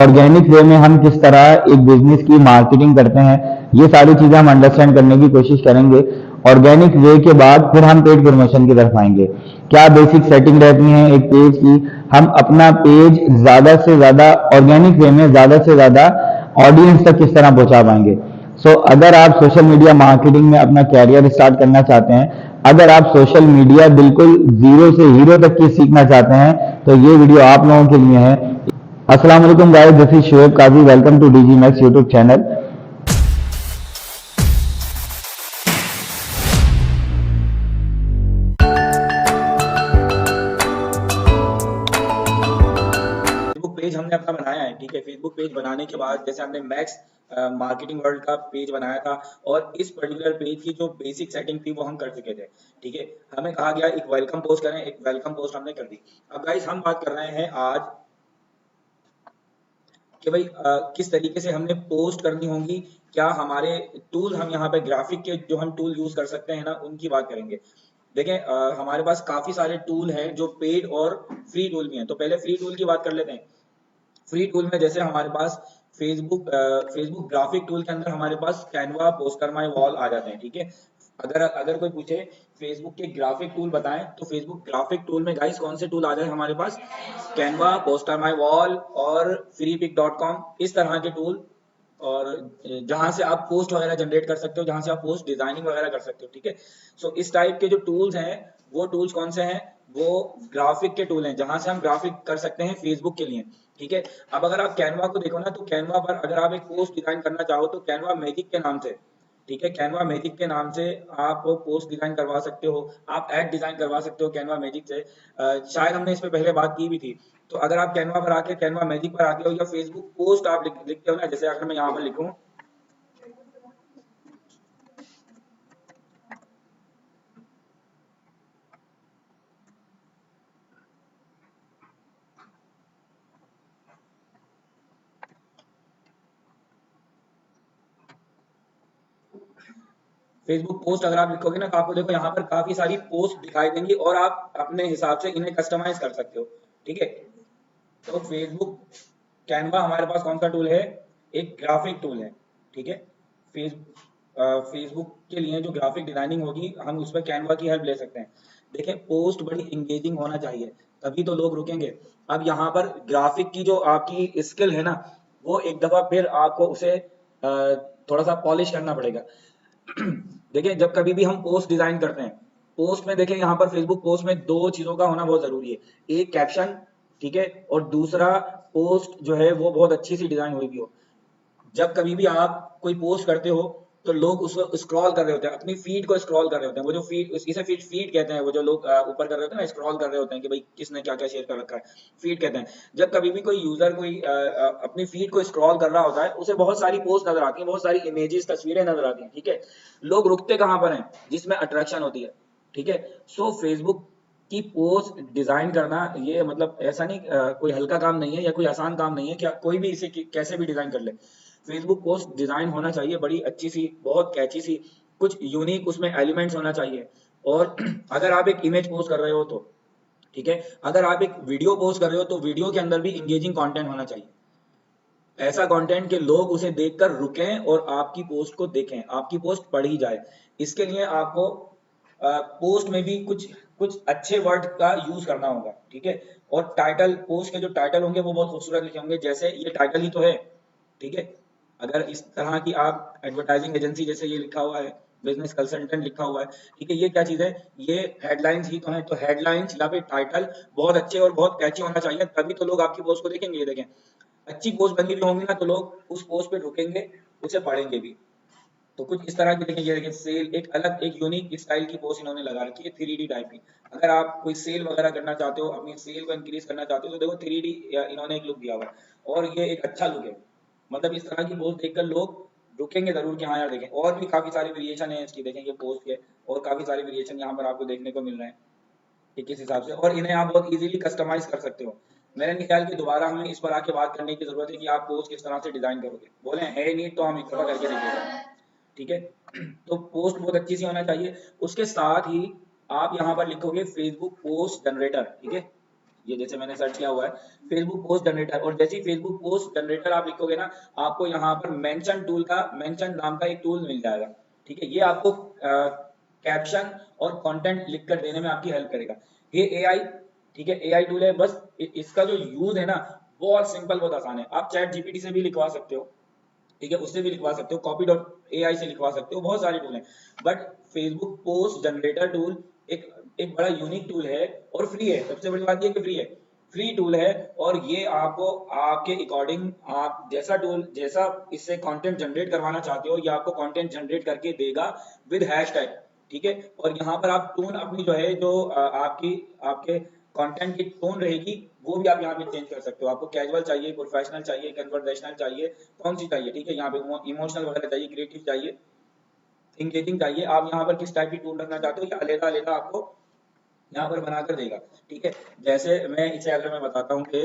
Organic way में हम किस तरह एक बिजनेस की मार्केटिंग करते हैं, ये सारी चीजें हम अंडरस्टैंड करने की कोशिश करेंगे। ऑर्गेनिक वे के बाद फिर हम पेड प्रमोशन की तरफ आएंगे। क्या बेसिक सेटिंग रहती है एक पेज की, हम अपना पेज ज्यादा से ज्यादा ऑर्गेनिक वे में ज्यादा से ज्यादा ऑडियंस तक किस तरह पहुंचा पाएंगे। अगर आप सोशल मीडिया मार्केटिंग में अपना कैरियर स्टार्ट करना चाहते हैं, अगर आप सोशल मीडिया बिल्कुल जीरो से हीरो तक की सीखना चाहते हैं, तो ये वीडियो आप लोगों के लिए है। अस्सलाम वालेकुम guys, this is Shoaib Kazi, welcome to DG Max YouTube channel. Facebook page हमने अपना बनाया है, ठीक है। फेसबुक पेज बनाने के बाद जैसे हमने मैक्स मार्केटिंग वर्ल्ड का पेज बनाया था, और इस पर्टिकुलर पेज की जो बेसिक सेटिंग थी वो हम कर चुके थे, ठीक है। हमें कहा गया एक वेलकम पोस्ट करें, एक वेलकम पोस्ट हमने कर दी। अब गाइस हम बात कर रहे हैं आज कि भाई किस तरीके से हमने पोस्ट करनी होगी, क्या हमारे टूल, हम यहाँ पे ग्राफिक के जो हम टूल यूज कर सकते हैं ना, उनकी बात करेंगे। देखें हमारे पास काफी सारे टूल हैं जो पेड और फ्री टूल भी हैं। तो पहले फ्री टूल की बात कर लेते हैं। फ्री टूल में जैसे हमारे पास फेसबुक ग्राफिक टूल के अंदर हमारे पास कैनवा, पोस्टर माई वॉल आ जाते हैं, ठीक है। अगर अगर कोई पूछे फेसबुक के ग्राफिक टूल बताएं, तो फेसबुक ग्राफिक टूल में गाइस कौन से टूल आ जाए हमारे पास? कैनवा, पोस्टर माई वॉल और freepic.com, इस तरह के टूल। और जहां से आप पोस्ट वगैरह जनरेट कर सकते हो, जहां से आप पोस्ट डिजाइनिंग वगैरह कर सकते हो, ठीक है। इस टाइप के जो टूल्स हैं, वो टूल्स कौन से हैं? वो ग्राफिक के टूल हैं, जहां से हम ग्राफिक कर सकते हैं फेसबुक के लिए, ठीक है। अब अगर आप कैनवा को देखो ना, तो कैनवा पर अगर आप एक पोस्ट डिजाइन करना चाहो तो कैनवा मैजिक के नाम से, ठीक है, कैनवा मैजिक के नाम से आप पोस्ट डिजाइन करवा सकते हो, आप एड डिजाइन करवा सकते हो कैनवा मैजिक से। शायद हमने इस पे पहले बात की भी थी। तो अगर आप कैनवा पर आके, कैनवा मैजिक पर आके हो, या फेसबुक पोस्ट आप लिखते हो ना, जैसे अगर मैं यहाँ पर लिखूं फेसबुक पोस्ट, अगर आप लिखोगे ना, तो आपको देखो यहाँ पर काफी सारी पोस्ट दिखाई देंगी, और आप अपने हिसाब से इन्हें कस्टमाइज कर सकते हो, ठीक है। तो फेसबुक कैनवा हमारे पास कौन सा टूल है? एक ग्राफिक टूल है, ठीक है। फेस फेसबुक के लिए जो ग्राफिक डिजाइनिंग होगी, हम उस पर कैनवा की हेल्प ले सकते हैं। देखें, पोस्ट बड़ी इंगेजिंग होना चाहिए, तभी तो लोग रुकेंगे। अब यहाँ पर ग्राफिक की जो आपकी स्किल है ना, वो एक दफा फिर आपको उसे थोड़ा सा पॉलिश करना पड़ेगा। देखिए, जब कभी भी हम पोस्ट डिजाइन करते हैं, पोस्ट में देखें, यहाँ पर फेसबुक पोस्ट में दो चीजों का होना बहुत जरूरी है। एक कैप्शन, ठीक है, और दूसरा पोस्ट जो है वो बहुत अच्छी सी डिजाइन हुई भी हो। जब कभी भी आप कोई पोस्ट करते हो, तो लोग उसको स्क्रॉल कर रहे होते हैं, अपनी फीड को स्क्रॉल कर रहे होते हैं। वो जो फीड, इसे फीड फीड कहते हैं, वो जो लोग ऊपर कर रहे होते हैं ना, स्क्रॉल कर रहे होते हैं कि भाई किसने क्या क्या शेयर कर रखा है, फीड कहते हैं। जब कभी भी कोई यूजर कोई अपनी फीड को स्क्रॉल कर रहा होता है, उसे बहुत सारी पोस्ट नजर आती हैं, बहुत सारी इमेजेस, तस्वीरें नजर आती हैं, ठीक है। लोग रुकते कहाँ पर हैं? जिसमें अट्रैक्शन होती है, ठीक है। फेसबुक की पोस्ट डिजाइन करना, ये मतलब ऐसा नहीं, कोई हल्का काम नहीं है, या कोई आसान काम नहीं है, क्या कोई भी इसे कैसे भी डिजाइन कर ले। फेसबुक पोस्ट डिजाइन होना चाहिए बड़ी अच्छी सी, बहुत कैची सी, कुछ यूनिक उसमें एलिमेंट्स होना चाहिए। और अगर आप एक इमेज पोस्ट कर रहे हो तो, ठीक है, अगर आप एक वीडियो पोस्ट कर रहे हो, तो वीडियो के अंदर भी इंगेजिंग कंटेंट होना चाहिए। ऐसा कंटेंट कि लोग उसे देखकर रुकें और आपकी पोस्ट को देखें, आपकी पोस्ट पढ़ी जाए। इसके लिए आपको पोस्ट में भी कुछ कुछ अच्छे वर्ड का यूज करना होगा, ठीक है। और टाइटल, पोस्ट के जो टाइटल होंगे वो बहुत खूबसूरत लिखे होंगे, जैसे ये टाइटल ही तो है, ठीक है। अगर इस तरह की आप एडवर्टाइजिंग एजेंसी, जैसे ये लिखा हुआ है बिजनेस कंसल्टेंट लिखा हुआ है, ठीक है, ये क्या चीज है? ये हेडलाइंस ही तो है। तो हेडलाइंस या फिर टाइटल बहुत अच्छे और बहुत कैची होना चाहिए, तभी तो लोग आपकी पोस्ट को देखेंगे। ये देखें, अच्छी पोस्ट बनी हुई होंगी ना, तो लोग उस पोस्ट पे रुकेंगे, उसे पढ़ेंगे भी। तो कुछ इस तरह की देखें, ये देखिए, सेल, एक अलग एक यूनिक स्टाइल की पोस्ट इन्होंने लगा रखी है, 3D टाइप की। अगर आप कोई सेल वगैरह करना चाहते हो, अपनी सेल को इंक्रीज करना चाहते हो, तो देखो 3D इन्होंने एक लुक दिया हुआ है, और ये एक अच्छा लुक है। मतलब इस तरह की पोस्ट देखकर लोग रुकेंगे जरूर कि हाँ यार देखें। और भी काफी सारे वेरिएशन है इसकी, देखें ये पोस्ट के, और काफी सारे वेरिएशन यहाँ पर आपको देखने को मिल रहे हैं कि किस हिसाब से, और इन्हें आप बहुत इजीली कस्टमाइज कर सकते हो। मेरे नहीं ख्याल कि दोबारा हमें इस पर आके बात करने की जरूरत है कि आप पोस्ट किस तरह से डिजाइन करोगे। बोले है नहीं तो हम एक दफा करके देखिएगा, ठीक है। तो पोस्ट बहुत अच्छी सी होना चाहिए। उसके साथ ही आप यहाँ पर लिखोगे फेसबुक पोस्ट जनरेटर, ठीक है। ये जैसे मैंने सर्च किया हुआ है फेसबुक पोस्ट जनरेटर, और जैसे ही फेसबुक पोस्ट जनरेटर आप लिखोगे ना, आपको यहाँ पर मेंशन टूल का, मेंशन नाम का एक टूल मिल जाएगा। ठीक है, ये आपको कैप्शन और कंटेंट लिख कर देने में आपकी हेल्प करेगा। ये एआई, ठीक है, एआई टूल है। बस इसका जो यूज है ना, बहुत सिंपल, बहुत आसान है। आप चैट जीपीटी से भी लिखवा सकते हो, ठीक है, उससे भी लिखवा सकते हो, कॉपी डॉट एआई से लिखवा सकते हो, बहुत सारे टूल हैं। But Facebook post generator tool एक एक बड़ा यूनिक टूल है और फ्री है। सबसे बड़ी बात ये कि फ्री है, फ्री टूल है। और ये आपको आपके अकॉर्डिंग, आप जैसा टूल, जैसा इससे कंटेंट जनरेट करवाना चाहते हो, ये आपको कंटेंट जनरेट करके देगा विद हैशटैग। ठीक है, और यहाँ पर आप टोन अपनी जो है, जो आपकी आपके कंटेंट की टोन रहेगी, वो भी आप यहाँ पे चेंज कर सकते हो। आपको कैजुअल चाहिए, प्रोफेशनल चाहिए, कन्वर्सेशनल चाहिए, कौन सी चाहिए, ठीक है, यहाँ पे इमोशनल वगैरह चाहिए, क्रिएटिव चाहिए, इंगेजिंग चाहिए, आप यहाँ पर किस टाइप की टोन रखना चाहते हो, ये अलग अलग आपको यहाँ पर बनाकर देगा। ठीक है, जैसे मैं इसे अगर मैं बताता हूँ कि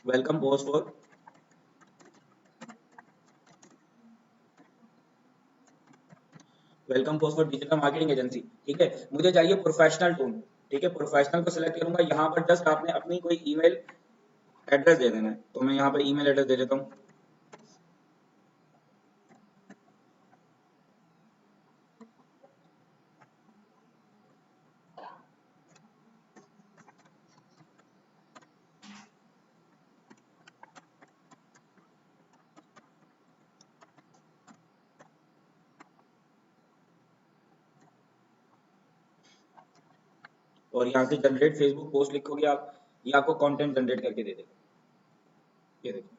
welcome post for, welcome post for digital marketing agency, ठीक है, मुझे चाहिए प्रोफेशनल टोन। ठीक है, प्रोफेशनल को सिलेक्ट करूंगा, यहाँ पर जस्ट आपने अपनी कोई ईमेल एड्रेस दे देना है, तो मैं यहाँ पर ईमेल एड्रेस दे देता हूँ। और यहाँ से जनरेट फेसबुक पोस्ट लिखोगे आप, ये आपको कंटेंट जनरेट करके दे देगा। ये देखो,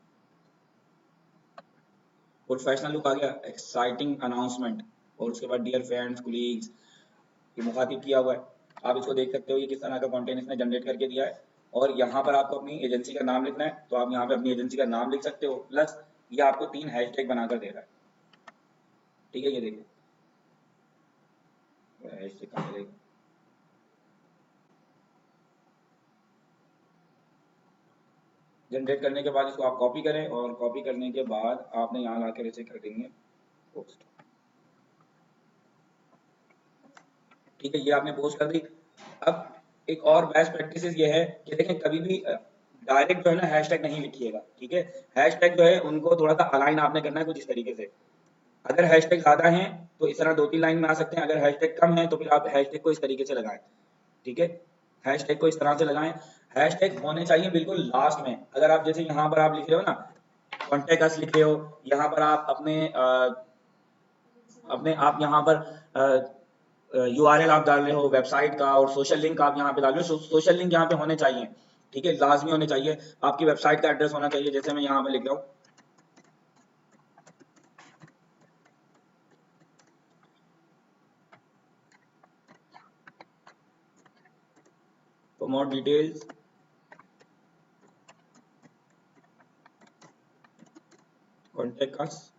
प्रोफेशनल लुक आ गया, एक्साइटिंग अनाउंसमेंट, और उसके बाद डियर फ्रेंड्स कुलीग्स, ये मुखातिब किया हुआ है। आप इसको देख सकते हो, ये किस तरह का कंटेंट इसने जनरेट करके दिया है। और यहाँ पर आपको अपनी एजेंसी का नाम लिखना है, तो आप यहाँ पे अपनी एजेंसी का नाम लिख सकते हो, प्लस ये आपको 3 हैशटैग बनाकर दे रहा है। ठीक है, ये देखिए हैशटैग कहाँ मिलेगा। जनरेट करने के बाद इसको आप कॉपी करें, और कॉपी करने के बाद आपने यहाँ लाकर इसे कर देंगे पोस्ट। ठीक है, ये आपने पोस्ट कर दी। अब एक और बेस्ट प्रैक्टिस ये है कि देखें, कभी भी डायरेक्ट जो है ना हैशटैग नहीं लिखिएगा। ठीक है, हैशटैग जो है उनको थोड़ा सा अलाइन आपने करना है कुछ इस तरीके से। अगर हैशटैग ज्यादा हैं तो इस तरह 2-3 लाइन में आ सकते हैं, अगर हैशटैग कम है तो फिर आप हैशटैग को इस तरीके से लगाएं। ठीक है, हैशटैग को इस तरह से लगाएं। हैशटैग होने चाहिए बिल्कुल लास्ट में। अगर आप जैसे यहाँ पर आप लिख रहे हो ना, कॉन्टेक्ट अस लिख रहे हो, यहाँ पर आप अपने आप यहाँ पर यूआरएल आप डाल रहे हो वेबसाइट का, और सोशल लिंक आप यहाँ पे डाल रहे हो, सोशल लिंक यहाँ पे होने चाहिए। ठीक है, लाजमी होने चाहिए। आपकी वेबसाइट का एड्रेस होना चाहिए, जैसे मैं यहाँ पे लिख रहा हूँ for more details contact us.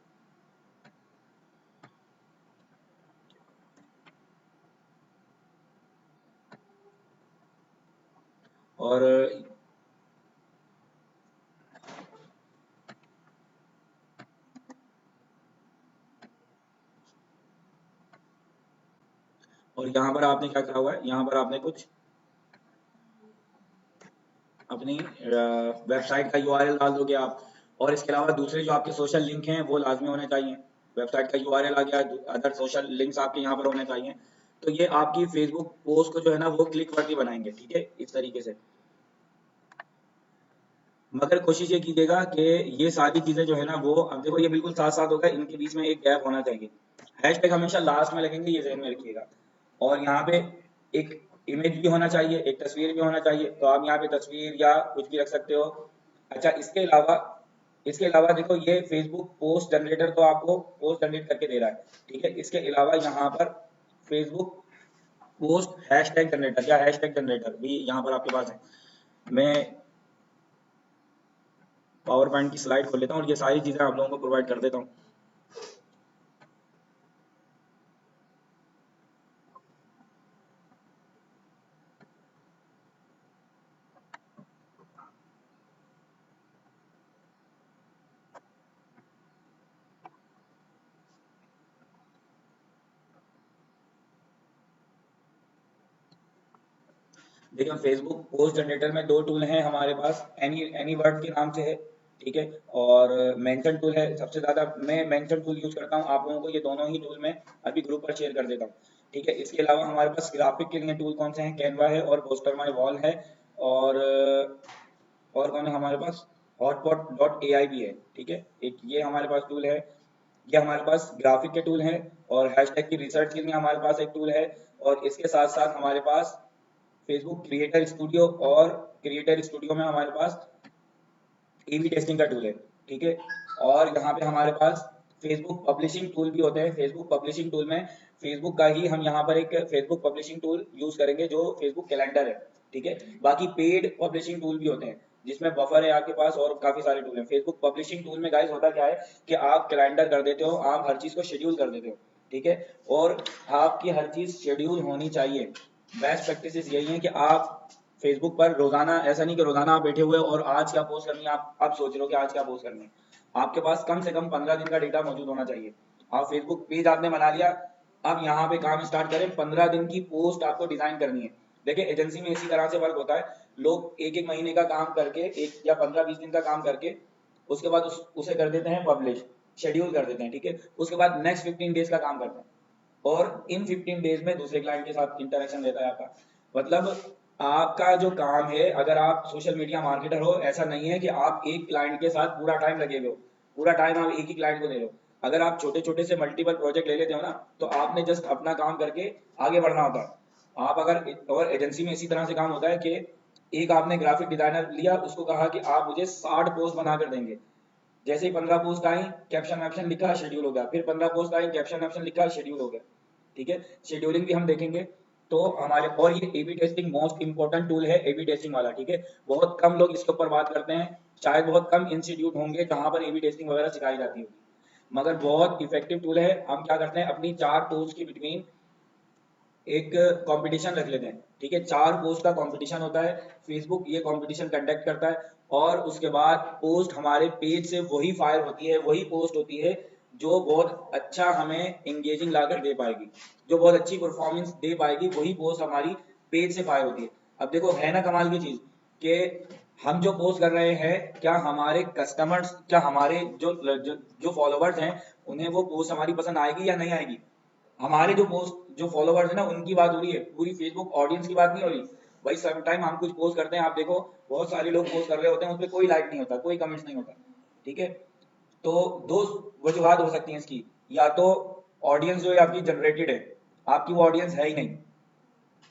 और यहाँ पर आपने क्या करा हुआ है, यहाँ पर आपने कुछ अपनी वेबसाइट का यूआरएल डाल दोगे आप। और इसके अलावा दूसरे जो आपके सोशल लिंक हैं वो लाजमी होने चाहिए। वेबसाइट का यूआरएल आ गया, अदर सोशल लिंक्स आपके यहाँ पर होने चाहिए। तो ये आपकी फेसबुक पोस्ट को जो है ना वो क्लिक वर्दी बनाएंगे। ठीक है, इस तरीके से। मगर कोशिश ये कीजिएगा कि ये सारी चीजें जो है ना वो, अब देखो ये बिल्कुल साथ साथ होगा, इनके बीच में एक गैप होना चाहिए। हैशटैग हमेशा लास्ट में लगेंगे, ये ध्यान में रखिएगा। और यहाँ पे एक इमेज भी होना चाहिए, एक तस्वीर भी होना चाहिए, तो आप यहाँ पे तस्वीर या कुछ भी रख सकते हो। अच्छा, इसके अलावा देखो, ये फेसबुक पोस्ट जनरेटर तो आपको पोस्ट जनरेट करके दे रहा है। ठीक है, इसके अलावा यहाँ पर फेसबुक पोस्ट हैशटैग जनरेटर या हैशटैग जनरेटर भी यहाँ पर आपके पास है। मैं पावर पॉइंट की स्लाइड खोल लेता हूँ और ये सारी चीजें आप लोगों को प्रोवाइड कर देता हूँ। देखिए फेसबुक पोस्ट जनरेटर में दो टूल हैं हमारे पास, एनी वर्ड के नाम से है, ठीक है, और मेंशन टूल है। सबसे ज्यादा मैं मेंशन टूल यूज करता हूँ, आप लोगों को ये दोनों ही टूल मैं अभी ग्रुप पर शेयर कर देता हूँ, ठीक है। इसके अलावा हमारे पास ग्राफिक के लिए टूल कौन से हैं, कैनवा है और पोस्टर माई वॉल है, और और कौन है हमारे पास, हॉटपॉट डॉट ए आई भी है, ठीक है। एक ये हमारे पास टूल है, ये हमारे पास ग्राफिक के टूल हैं, और हैशटैग की रिसर्च के लिए हमारे पास एक टूल है, और इसके साथ साथ हमारे पास फेसबुक क्रिएटर स्टूडियो, और क्रिएटर स्टूडियो में हमारे पास ए/बी टेस्टिंग का टूल है, ठीक है। और यहाँ पे हमारे पास फेसबुक पब्लिशिंग टूल भी होते हैं। फेसबुक पब्लिशिंग टूल में फेसबुक का ही हम यहाँ पर एक फेसबुक पब्लिशिंग टूल यूज करेंगे जो फेसबुक कैलेंडर है, ठीक है। बाकी पेड पब्लिशिंग टूल भी होते हैं जिसमें बफर है आपके पास, और काफी सारे टूल हैं। फेसबुक पब्लिशिंग टूल में गाइस होता क्या है कि आप कैलेंडर कर देते हो, आप हर चीज को शेड्यूल कर देते हो, ठीक है, और आपकी हर चीज शेड्यूल होनी चाहिए। बेस्ट प्रैक्टिस यही है कि आप फेसबुक पर रोजाना, ऐसा नहीं कि रोजाना आप बैठे हुए और आज क्या पोस्ट करनी है, आप सोच रहे हो कि आज क्या पोस्ट करनी है। आपके पास कम से कम 15 दिन का डेटा मौजूद होना चाहिए। आप फेसबुक पेज आपने बना लिया, अब यहाँ पे काम स्टार्ट करें, 15 दिन की पोस्ट आपको डिजाइन करनी है। देखिए एजेंसी में इसी तरह से वर्क होता है, लोग एक एक महीने का काम करके, एक या 15-20 दिन का काम करके उसके बाद उसे कर देते हैं पब्लिश, शेड्यूल कर देते हैं, ठीक है। उसके बाद नेक्स्ट 15 डेज का काम करते हैं, और इन 15 डेज में दूसरे क्लाइंट के साथ इंटरेक्शन रहता है आपका। मतलब आपका जो काम है, अगर आप सोशल मीडिया मार्केटर हो, ऐसा नहीं है कि आप एक क्लाइंट के साथ पूरा टाइम लगे हुए हो, पूरा टाइम आप एक ही क्लाइंट को दे रहे हो। अगर आप छोटे छोटे से मल्टीपल प्रोजेक्ट ले लेते हो ना, तो आपने जस्ट अपना काम करके आगे बढ़ना होता है। आप अगर, और एजेंसी में इसी तरह से काम होता है कि एक आपने ग्राफिक डिजाइनर लिया, उसको कहा कि आप मुझे 60 पोस्ट बना कर देंगे। जैसे ही 15 पोस्ट आई, कैप्शन वैप्शन लिखा, शेड्यूल हो गया। फिर 15 पोस्ट आई, कैप्शन वैप्शन लिखा, शेड्यूल हो गया, ठीक है। शेड्यूलिंग भी हम देखेंगे। तो हमारे, और ये A B testing most important tool है, ए बी टेस्टिंग वाला, ठीक है। बहुत कम लोग इसके ऊपर बात करते हैं, शायद बहुत कम इंस्टीट्यूट होंगे जहां पर ए बी टेस्टिंग वगैरह सिखाई जाती होगी, मगर बहुत इफेक्टिव टूल है। हम क्या करते हैं, अपनी 4 पोस्ट की बिटवीन एक कंपटीशन रख लेते हैं, ठीक है। 4 पोस्ट का कंपटीशन होता है, फेसबुक ये कंपटीशन कंडक्ट करता है, और उसके बाद पोस्ट हमारे पेज से वही फायर होती है, वही पोस्ट होती है जो बहुत अच्छा हमें इंगेजिंग लाकर दे पाएगी, जो बहुत अच्छी परफॉर्मेंस दे पाएगी, वही पोस्ट हमारी पेज से फायर होती है। अब देखो है ना कमाल की चीज, कि हम जो पोस्ट कर रहे हैं, क्या हमारे कस्टमर्स, क्या हमारे जो फॉलोवर्स हैं, उन्हें वो पोस्ट हमारी पसंद आएगी या नहीं आएगी। हमारे जो पोस्ट, जो फॉलोवर्स है ना, उनकी बात हो रही है, पूरी फेसबुक ऑडियंस की बात नहीं हो रही। भाई सम टाइम हम कुछ पोस्ट करते हैं, आप देखो बहुत सारे लोग पोस्ट कर रहे होते हैं, उस पर कोई लाइक नहीं होता, कोई कमेंट्स नहीं होता, ठीक है। तो दो वजूहत हो सकती हैं इसकी, या तो ऑडियंस जो है आपकी जनरेटेड है, आपकी वो ऑडियंस है ही नहीं,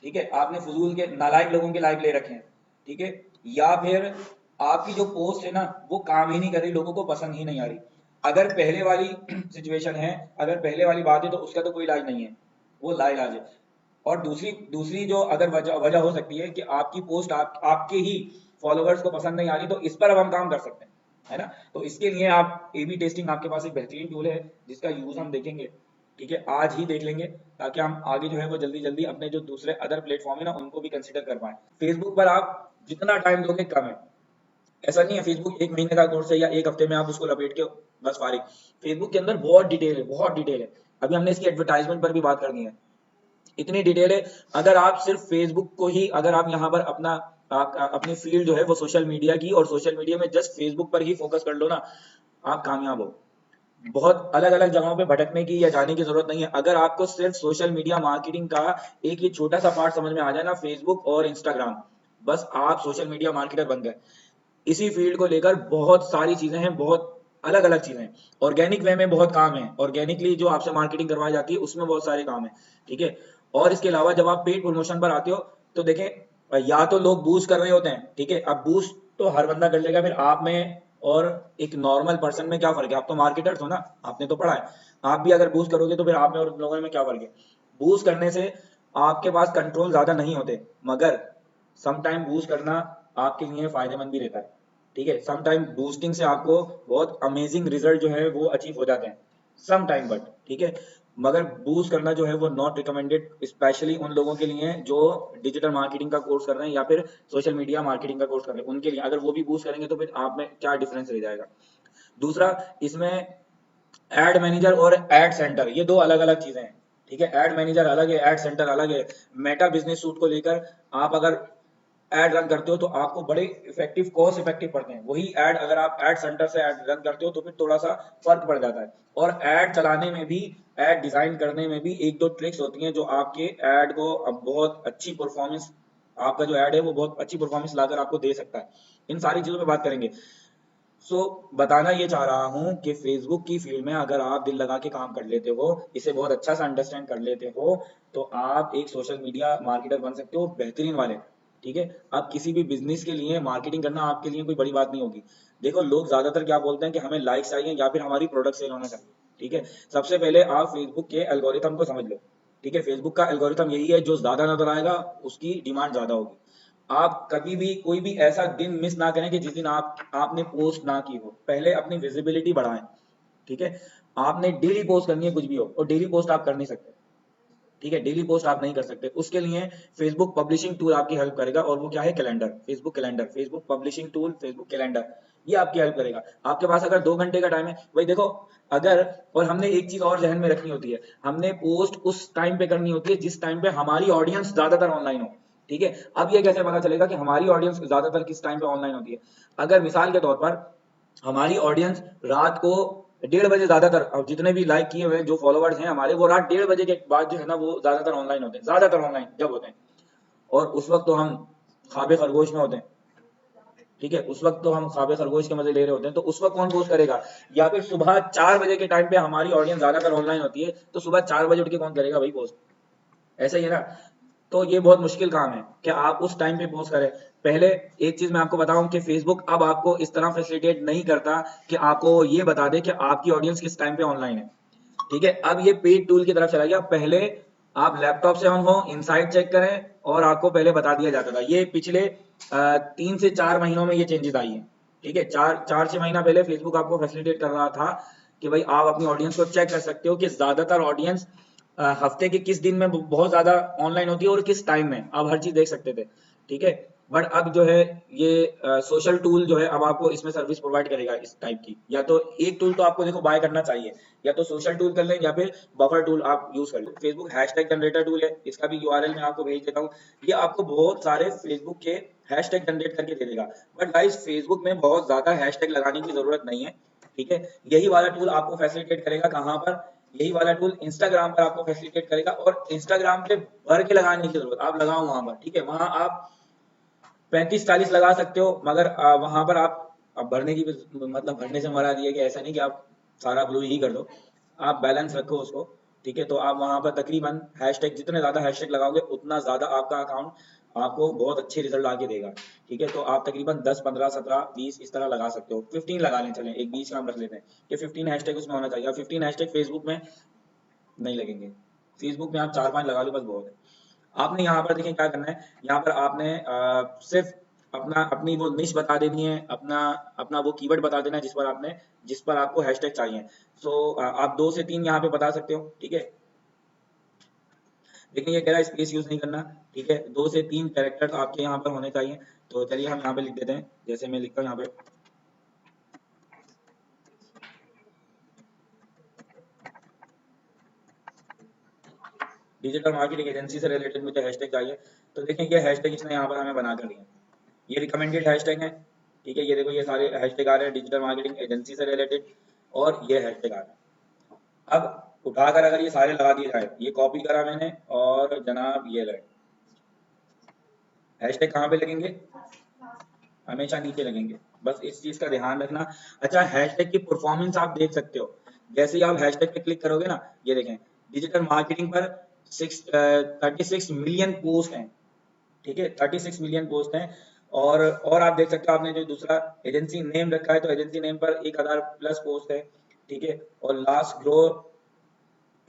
ठीक है, आपने फजूल के नालायक लोगों के लाइक ले रखे हैं, ठीक है। या फिर आपकी जो पोस्ट है ना, वो काम ही नहीं कर रही, लोगों को पसंद ही नहीं आ रही। अगर पहले वाली सिचुएशन है, अगर पहले वाली बात है, तो उसका तो कोई इलाज नहीं है, वो लाइलाज है। और दूसरी दूसरी जो अगर वजह वजह हो सकती है कि आपकी पोस्ट आपके ही फॉलोवर्स को पसंद नहीं आ रही, तो इस पर अब हम काम कर सकते हैं, है ना। तो इसके लिए आप ए बी टेस्टिंग, आपके पास एक बेहतरीन टूल है जिसका यूज हम देखेंगे, ठीक है, आज ही देख लेंगे, ताकि हम आगे जो है वो जल्दी जल्दी अपने जो दूसरे अदर प्लेटफॉर्म है ना, उनको भी कंसिडर कर पाए। फेसबुक पर आप जितना टाइम दोगे कम है। ऐसा नहीं है फेसबुक एक महीने का कोर्स है या एक हफ्ते में आप उसको लपेट के बस फारिग। फेसबुक के अंदर बहुत डिटेल है, बहुत डिटेल है। अभी हमने इसकी एडवर्टाइजमेंट पर भी बात करनी है, इतनी डिटेल है। अगर आप सिर्फ फेसबुक को ही, अगर आप यहाँ पर अपनी फील्ड जो है वो सोशल मीडिया की, और सोशल मीडिया में जस्ट फेसबुक पर ही फोकस कर लो ना, आप कामयाब हो। बहुत अलग अलग जगहों पे भटकने की या जाने की जरूरत नहीं है। अगर आपको सिर्फ सोशल मीडिया मार्केटिंग का एक ही छोटा सा पार्ट समझ में आ जाए ना, फेसबुक और इंस्टाग्राम, बस आप सोशल मीडिया मार्केटर बन गए। इसी फील्ड को लेकर बहुत सारी चीजें हैं, बहुत अलग अलग चीजें हैं। ऑर्गेनिक वे में बहुत काम है, ऑर्गेनिकली जो आपसे मार्केटिंग करवाई जाती है उसमें बहुत सारे काम है, ठीक है। और इसके अलावा जब आप पेड प्रमोशन पर आते हो, तो देखें, या तो लोग बूस्ट कर रहे होते हैं, ठीक है। अब बूस्ट तो हर बंदा कर लेगा, फिर आप में और एक नॉर्मल पर्सन में क्या फर्क है। आप तो मार्केटर्स हो ना, आपने तो पढ़ा है। आप भी अगर बूस्ट करोगे तो फिर आप में और उन लोगों में क्या फर्क है। बूस्ट करने से आपके पास कंट्रोल ज्यादा नहीं होते, मगर सम टाइम बूस्ट करना आपके लिए फायदेमंद भी रहता है, ठीक है। सम टाइम बूस्टिंग से आपको बहुत अमेजिंग रिजल्ट जो है वो अचीव हो जाते हैं, सम टाइम बट, ठीक है। मगर बूस्ट करना जो है वो नॉट रिकमेंडेड, स्पेशली उन लोगों के लिए जो डिजिटल मार्केटिंग का कोर्स कर रहे हैं या फिर सोशल मीडिया मार्केटिंग का कोर्स कर रहे हैं, उनके लिए। अगर वो भी बूस्ट करेंगे तो फिर आप में क्या डिफरेंस रह जाएगा। दूसरा, इसमें एड मैनेजर और एड सेंटर, ये दो अलग अलग चीजें हैं, ठीक है। एड मैनेजर अलग है, एड सेंटर अलग है। मेटा बिजनेस सूट को लेकर आप अगर ऐड रन करते हो तो आपको बड़े इफेक्टिव, कॉस्ट इफेक्टिव पड़ते हैं। वही ऐड अगर आप ऐड सेंटर से ऐड रन करते हो तो फिर थोड़ा सा फर्क पड़ जाता है। और ऐड चलाने में भी, ऐड डिजाइन करने में भी एक दो ट्रिक्स होती हैं जो आपके ऐड को अब बहुत अच्छी परफॉर्मेंस, आपका जो ऐड है वो बहुत अच्छी परफॉर्मेंस लाकर आपको दे सकता है। इन सारी चीजों पे बात करेंगे। सो बताना ये चाह रहा हूँ कि फेसबुक की फील्ड में अगर आप दिल लगा के काम कर लेते हो, इसे बहुत अच्छा सा अंडरस्टैंड कर लेते हो, तो आप एक सोशल मीडिया मार्केटर बन सकते हो बेहतरीन वाले। ठीक है, आप किसी भी बिजनेस के लिए मार्केटिंग करना आपके लिए कोई बड़ी बात नहीं होगी। देखो लोग ज्यादातर क्या बोलते हैं कि हमें लाइक्स चाहिए या फिर हमारी प्रोडक्ट सेल होना चाहिए। ठीक है, सबसे पहले आप फेसबुक के एल्गोरिथम को समझ लो। ठीक है, फेसबुक का एल्गोरिथम यही है, जो ज्यादा नजर आएगा उसकी डिमांड ज्यादा होगी। आप कभी भी कोई भी ऐसा दिन मिस ना करें कि जिस दिन आपने पोस्ट ना की हो। पहले अपनी विजिबिलिटी बढ़ाएं। ठीक है, आपने डेली पोस्ट करनी है कुछ भी हो, और डेली पोस्ट आप कर नहीं सकते। ठीक है, डेली पोस्ट आप नहीं कर सकते, उसके लिए फेसबुक पब्लिशिंग टूल आपकी हेल्प करेगा, और वो क्या है, calendar, Facebook calendar, Facebook publishing tool, Facebook calendar, ये आपकी हेल्प करेगा। आपके पास अगर 2 घंटे का टाइम है, वही देखो, अगर, और हमने एक चीज और जहन में रखनी होती है, हमने पोस्ट उस टाइम पे करनी होती है जिस टाइम पे हमारी ऑडियंस ज्यादातर ऑनलाइन हो। ठीक है, अब ये कैसे पता चलेगा कि हमारी ऑडियंस ज्यादातर किस टाइम पे ऑनलाइन होती है? अगर मिसाल के तौर पर हमारी ऑडियंस रात को 1:30 बजे, ज्यादातर अब जितने भी लाइक किए हुए जो फॉलोवर्स हैं हमारे, वो रात 1:30 बजे के बाद जो है ना वो ज्यादातर ऑनलाइन होते हैं, ज्यादातर ऑनलाइन जब होते हैं। और उस वक्त तो हम खाबे खरगोश में होते हैं। ठीक है, उस वक्त तो हम खाबे खरगोश के मजे ले रहे होते हैं, तो उस वक्त कौन पोस्ट करेगा? या फिर सुबह 4 बजे के टाइम पे हमारी ऑडियंस ज्यादातर ऑनलाइन होती है, तो सुबह 4 बजे उठ के कौन करेगा भाई पोस्ट? ऐसा ही है ना। तो ये बहुत मुश्किल काम है कि आप उस टाइम पे पोस्ट करें। पहले एक चीज मैं आपको बताऊं कि फेसबुक अब आपको इस तरह फैसिलिटेट नहीं करता कि आपको ये बता दे कि आपकी ऑडियंस किस टाइम पे ऑनलाइन है। ठीक है, अब ये पेड टूल की तरफ चला गया। पहले आप लैपटॉप से ऑन हो, इनसाइट चेक करें, और आपको पहले बता दिया जाता था। ये पिछले 3 से 4 महीनों में ये चेंजेस आई है। ठीक है, 4 4 6 महीना पहले फेसबुक आपको फैसिलिटेट कर रहा था कि भाई आप अपनी ऑडियंस को चेक कर सकते हो कि ज्यादातर ऑडियंस हफ्ते के किस दिन में बहुत ज्यादा ऑनलाइन होती है और किस टाइम में, आप हर चीज देख सकते थे। ठीक है, बट अब जो है ये सोशल टूल जो है अब आपको इसमें सर्विस प्रोवाइड करेगा इस टाइप की। या तो एक टूल तो आपको देखो बाय करना चाहिए, या तो सोशल टूल कर लें या फिर बफर टूल आप यूज कर लें। फेसबुक हैशटैग जनरेटर टूल है, इसका भी यूआरएल मैं आपको भेज देता हूँ। ये आपको बहुत सारे फेसबुक के हैशटैग जनरेट करके दे देगा। बट गाइस फेसबुक में बहुत ज्यादा हैशटैग लगाने की जरूरत नहीं है। ठीक है, यही वाला टूल आपको फैसिलिटेट करेगा कहाँ पर? यही वाला टूल इंस्टाग्राम पर आपको फैसिलिटेट करेगा, और इंस्टाग्राम पे भर के लगाने की जरूरत, आप लगाओ वहां पर। ठीक है, वहां आप 35 40 लगा सकते हो, मगर वहां पर आप अब भरने की मतलब भरने से मरा दिया कि ऐसा नहीं कि आप सारा ब्लू ही कर दो, आप बैलेंस रखो उसको। ठीक है, तो आप वहां पर तकरीबन हैशटैग, जितने ज्यादा हैशटैग लगाओगे उतना ज्यादा आपका अकाउंट आपको बहुत अच्छे रिजल्ट आके देगा। ठीक है, तो आप तकरीबन 10 15 17 20 इस तरह लगा सकते हो। 15 लगा लें, चलें एक 20 का हम रख लेते हैं कि 15 हैशटैग उसमें होना चाहिए। 15 हैशटैग फेसबुक में नहीं लगेंगे, फेसबुक में आप 4 5 लगा लो बस बहुत है। आपने यहाँ पर देखिए क्या करना है, यहाँ पर आपने सिर्फ अपनी वो निश बता देनी है, अपना अपना वो कीवर्ड बता देना है जिस पर आपको हैशटैग चाहिए। सो आप 2 से 3 यहाँ पे बता सकते हो। ठीक है, लेकिन ये कह रहा है स्पेस यूज नहीं करना। ठीक है, 2 से 3 कैरेक्टर आपके यहाँ पर होने चाहिए। तो चलिए हम यहाँ पे लिख देते हैं, जैसे मैं लिखता हूँ यहाँ पे, डिजिटल मार्केटिंग एजेंसी से रिलेटेड मुझे हैशटैग चाहिए। तो देखें ये हैशटैग इसने यहाँ पर हमें बना कर दिया, ये रिकमेंडेड हैशटैग है। ठीक है, ये देखो ये सारे हैशटैग आ रहे हैं डिजिटल मार्केटिंग एजेंसी से रिलेटेड, और ये हैशटैग आ रहे हैं। अब उठाकर अगर ये सारे लगा दिए जाए, ये कॉपी करा मैंने, और जनाब ये रहे हैशटैग कहाँ पे लगेंगे? हमेशा नीचे लगेंगे, बस इस चीज का ध्यान रखना। अच्छा, हैशटैग की परफॉर्मेंस आप देख सकते हो, जैसे ही आप हैशटैग पे क्लिक करोगे ना, ये देखें डिजिटल मार्केटिंग पर 36 मिलियन पोस्ट हैं। ठीक है, 36 मिलियन पोस्ट हैं। और आप देख सकते हो, आपने जो दूसरा एजेंसी नेम रखा है तो एजेंसी नेम पर 1000 प्लस पोस्ट है। ठीक है, और लास्ट ग्रो